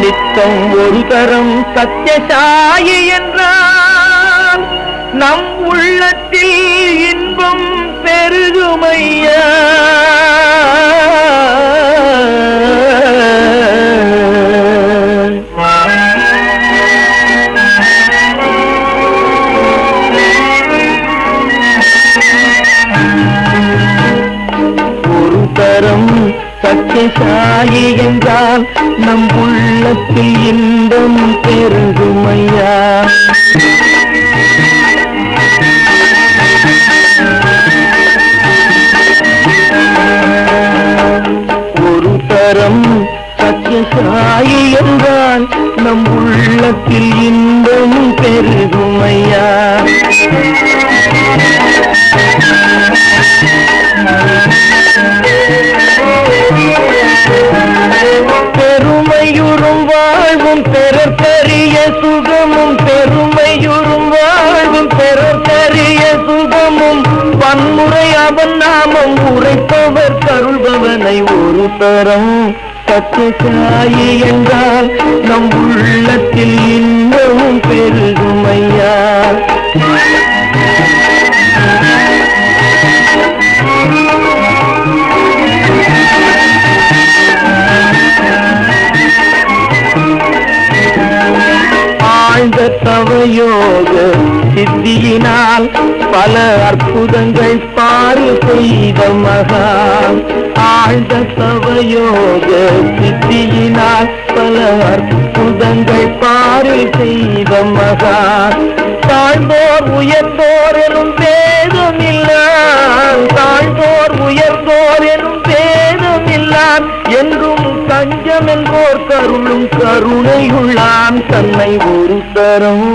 நித்தம் ஒரு தரம் சத்யசாயி என்றால் நம் உள்ளத்தில் இன்பம் பெருகுமையா. ஒரு தரம் சத்யசாயி என்றால் நம் உள்ளத்தில் இன்பம் பெருகுமையா. ஒரு தரம் சத்யசாயி என்றால் நம் உள்ளத்தில் இன்பம் பெருகுமையா. பெருமையுறும் வாழ்வும் பிறர்க்கரிய சுகமும், பெருமையுறும் வாழ்வும் பிறர்க்கரிய சுகமும், வன்முறை அவன் நாமம் உரைப்பவர் கருள்பவனை. ஒரு தரம் சத்யசாயி என்றால் நம் உள்ளத்தில் இன்பமும் பெருகுமையா. ஆழ்ந்த தவயோக சித்தியினால் பல அற்புதங்கள் பாரு செய்த மகான். ஆழ்ந்த தவயோக சித்தியினால் பல அற்புதங்கள் பாரு செய்த மகான். தாழ்ந்தோர் உயர்ந்தோர் எனும் பேதமில்லான், தாழ்ந்தோர் உயர்ந்தோர் எனும் பேதமில்லான், என்றும் தஞ்சம் என்போர் கருளும் கருணையுள்ளான். தன்னை ஒரு தரம்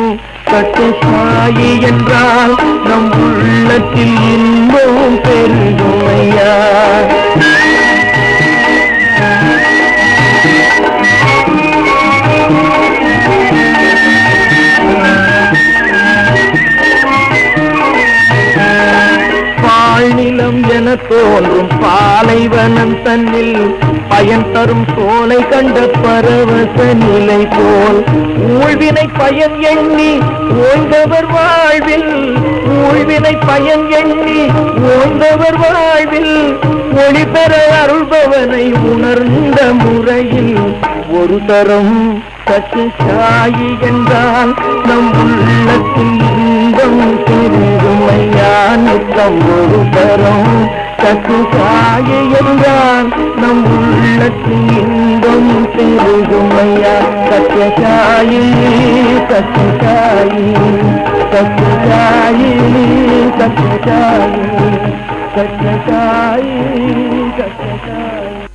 சத்யசாயி என்றால் நம் உள்ளத்தில் இன்பம் பெருகுமையா. பாழ்நிலம் என தோன்றும் பாலைவனம் தன்னில் பயன் தரும் சோலை கண்ட பரவச நிலை போல், ஊழ்வினை பயன் எண்ணி ஓய்ந்தவர் வாழ்வில், ஊழ்வினை பயன் எண்ணி ஓய்ந்தவர் வாழ்வில் ஒளி பெற அருள்பவனை உணர்ந்த முறையில். ஒரு தரம் சத்யசாயி என்றால் நம் உள்ளத்தில் இன்பம் பெருகுமையா. நித்தம் ஒரு தரம் சத்யசாயி என்றால் நம் உள்ளத்தில் இன்பம் பெருகுமையா. சத்யசாயி சத்யசாயி சத்யசாயி சத்யசாயி சத்யசாயி சத்யசாயி.